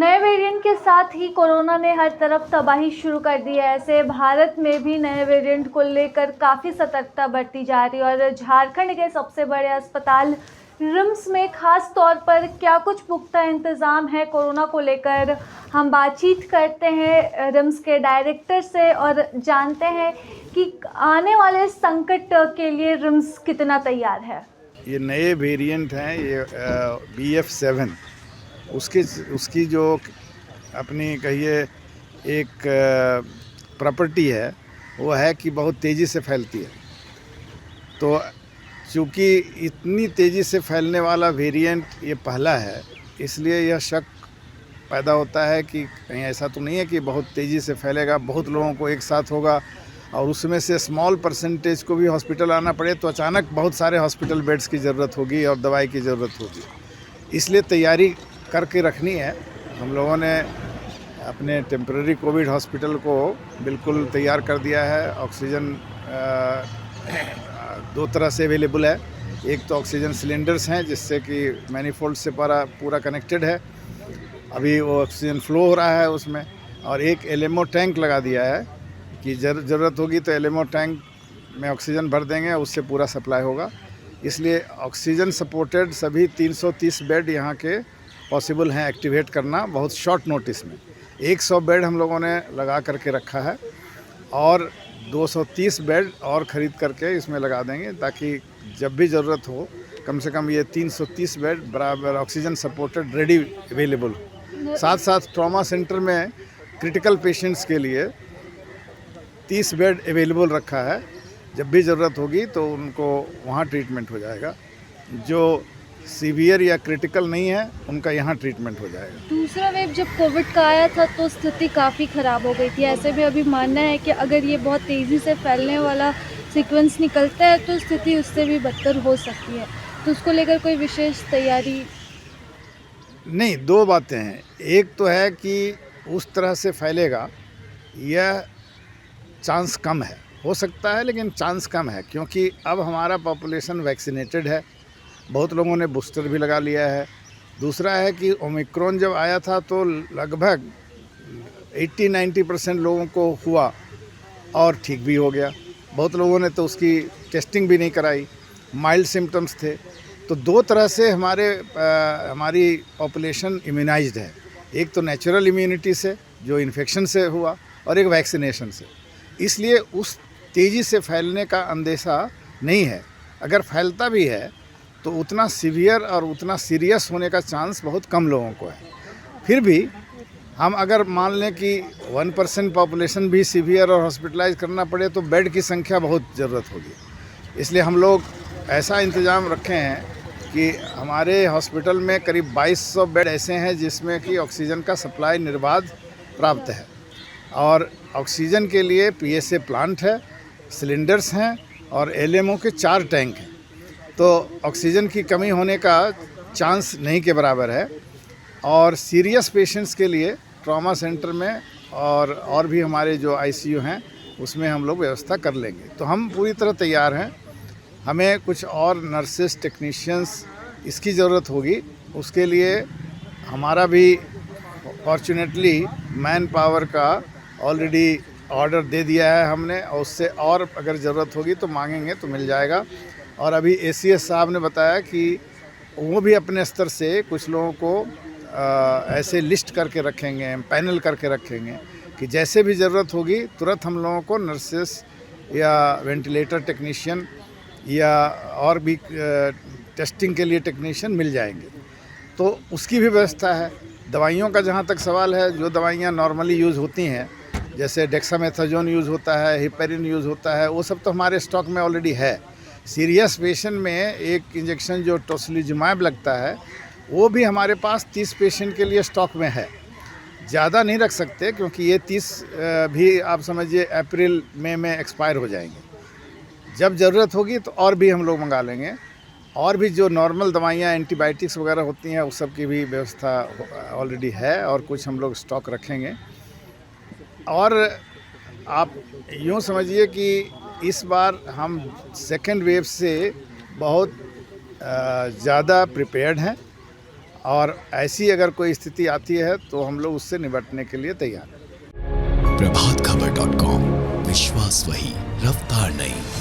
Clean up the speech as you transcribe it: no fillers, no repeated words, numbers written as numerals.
नए वेरिएंट के साथ ही कोरोना ने हर तरफ तबाही शुरू कर दी है। ऐसे भारत में भी नए वेरिएंट को लेकर काफ़ी सतर्कता बरती जा रही है और झारखंड के सबसे बड़े अस्पताल रिम्स में खास तौर पर क्या कुछ पुख्ता इंतज़ाम है कोरोना को लेकर, हम बातचीत करते हैं रिम्स के डायरेक्टर से और जानते हैं कि आने वाले संकट के लिए रिम्स कितना तैयार है। ये नए वेरिएंट हैं, ये BF7 उसकी जो अपनी कहिए एक प्रॉपर्टी है वो है कि बहुत तेज़ी से फैलती है। तो चूँकि इतनी तेज़ी से फैलने वाला वेरिएंट ये पहला है, इसलिए यह शक पैदा होता है कि कहीं ऐसा तो नहीं है कि बहुत तेज़ी से फैलेगा, बहुत लोगों को एक साथ होगा और उसमें से स्मॉल परसेंटेज को भी हॉस्पिटल आना पड़े तो अचानक बहुत सारे हॉस्पिटल बेड्स की ज़रूरत होगी और दवाई की ज़रूरत होगी। इसलिए तैयारी करके रखनी है। हम लोगों ने अपने टेम्पररी कोविड हॉस्पिटल को बिल्कुल तैयार कर दिया है। ऑक्सीजन दो तरह से अवेलेबल है। एक तो ऑक्सीजन सिलेंडर्स हैं जिससे कि मैनीफोल्ड से पूरा कनेक्टेड है, अभी वो ऑक्सीजन फ्लो हो रहा है उसमें, और एक LMO टैंक लगा दिया है कि ज़रूरत होगी तो LMO टैंक में ऑक्सीजन भर देंगे, उससे पूरा सप्लाई होगा। इसलिए ऑक्सीजन सपोर्टेड सभी 330 बेड यहाँ के पॉसिबल हैं एक्टिवेट करना बहुत शॉर्ट नोटिस में। 100 बेड हम लोगों ने लगा करके रखा है और 230 बेड और ख़रीद करके इसमें लगा देंगे ताकि जब भी ज़रूरत हो कम से कम ये 330 बेड बराबर ऑक्सीजन सपोर्टेड रेडी अवेलेबल हो। साथ साथ ट्रॉमा सेंटर में क्रिटिकल पेशेंट्स के लिए 30 बेड अवेलेबल रखा है। जब भी ज़रूरत होगी तो उनको वहाँ ट्रीटमेंट हो जाएगा। जो सीवियर या क्रिटिकल नहीं है उनका यहाँ ट्रीटमेंट हो जाएगा। दूसरा वेव जब कोविड का आया था तो स्थिति काफ़ी ख़राब हो गई थी। ऐसे में अभी मानना है कि अगर ये बहुत तेज़ी से फैलने वाला सीक्वेंस निकलता है तो स्थिति उससे भी बदतर हो सकती है, तो उसको लेकर कोई विशेष तैयारी? नहीं, दो बातें हैं। एक तो है कि उस तरह से फैलेगा, यह चांस कम है, हो सकता है लेकिन चांस कम है क्योंकि अब हमारा पॉपुलेशन वैक्सीनेटेड है, बहुत लोगों ने बूस्टर भी लगा लिया है। दूसरा है कि ओमिक्रॉन जब आया था तो लगभग 80-90% लोगों को हुआ और ठीक भी हो गया। बहुत लोगों ने तो उसकी टेस्टिंग भी नहीं कराई, माइल्ड सिम्टम्स थे। तो दो तरह से हमारी पॉपुलेशन इम्यूनाइज्ड है। एक तो नेचुरल इम्यूनिटी से जो इन्फेक्शन से हुआ और एक वैक्सीनेशन से। इसलिए उस तेज़ी से फैलने का अंदेशा नहीं है। अगर फैलता भी है तो उतना सीवियर और उतना सीरियस होने का चांस बहुत कम लोगों को है। फिर भी हम अगर मान लें कि 1% पॉपुलेशन भी सीवियर और हॉस्पिटलाइज करना पड़े तो बेड की संख्या बहुत ज़रूरत होगी। इसलिए हम लोग ऐसा इंतज़ाम रखे हैं कि हमारे हॉस्पिटल में करीब 2200 बेड ऐसे हैं जिसमें कि ऑक्सीजन का सप्लाई निर्बाध प्राप्त है और ऑक्सीजन के लिए PSA प्लांट है, सिलेंडर्स हैं और LMO के 4 टैंक हैं। तो ऑक्सीजन की कमी होने का चांस नहीं के बराबर है। और सीरियस पेशेंट्स के लिए ट्रॉमा सेंटर में और भी हमारे जो ICU हैं उसमें हम लोग व्यवस्था कर लेंगे। तो हम पूरी तरह तैयार हैं। हमें कुछ और नर्सेस, टेक्नीशियंस इसकी ज़रूरत होगी, उसके लिए हमारा भी फॉर्चुनेटली मैन पावर का ऑलरेडी ऑर्डर दे दिया है हमने, और उससे और अगर ज़रूरत होगी तो मांगेंगे तो मिल जाएगा। और अभी ACS साहब ने बताया कि वो भी अपने स्तर से कुछ लोगों को ऐसे लिस्ट करके रखेंगे, पैनल करके रखेंगे कि जैसे भी ज़रूरत होगी तुरंत हम लोगों को नर्सेस या वेंटिलेटर टेक्नीशियन या और भी टेस्टिंग के लिए टेक्नीशियन मिल जाएंगे। तो उसकी भी व्यवस्था है। दवाइयों का जहाँ तक सवाल है, जो दवाइयाँ नॉर्मली यूज़ होती हैं जैसे डेक्सामेथाजोन यूज़ होता है, हिपेरिन यूज़ होता है, वो सब तो हमारे स्टॉक में ऑलरेडी है। सीरियस पेशेंट में एक इंजेक्शन जो टोसिलिजुमैब लगता है वो भी हमारे पास 30 पेशेंट के लिए स्टॉक में है। ज़्यादा नहीं रख सकते क्योंकि ये 30 भी आप समझिए अप्रैल मई में एक्सपायर हो जाएंगे। जब ज़रूरत होगी तो और भी हम लोग मंगा लेंगे। और भी जो नॉर्मल दवाइयाँ एंटीबायोटिक्स वगैरह होती हैं उस सब की भी व्यवस्था ऑलरेडी है और कुछ हम लोग स्टॉक रखेंगे। और आप यूँ समझिए कि इस बार हम सेकेंड वेव से बहुत ज़्यादा प्रिपेयर्ड हैं और ऐसी अगर कोई स्थिति आती है तो हम लोग उससे निपटने के लिए तैयार हैं। प्रभातखबर.com, विश्वास वही, रफ्तार नहीं।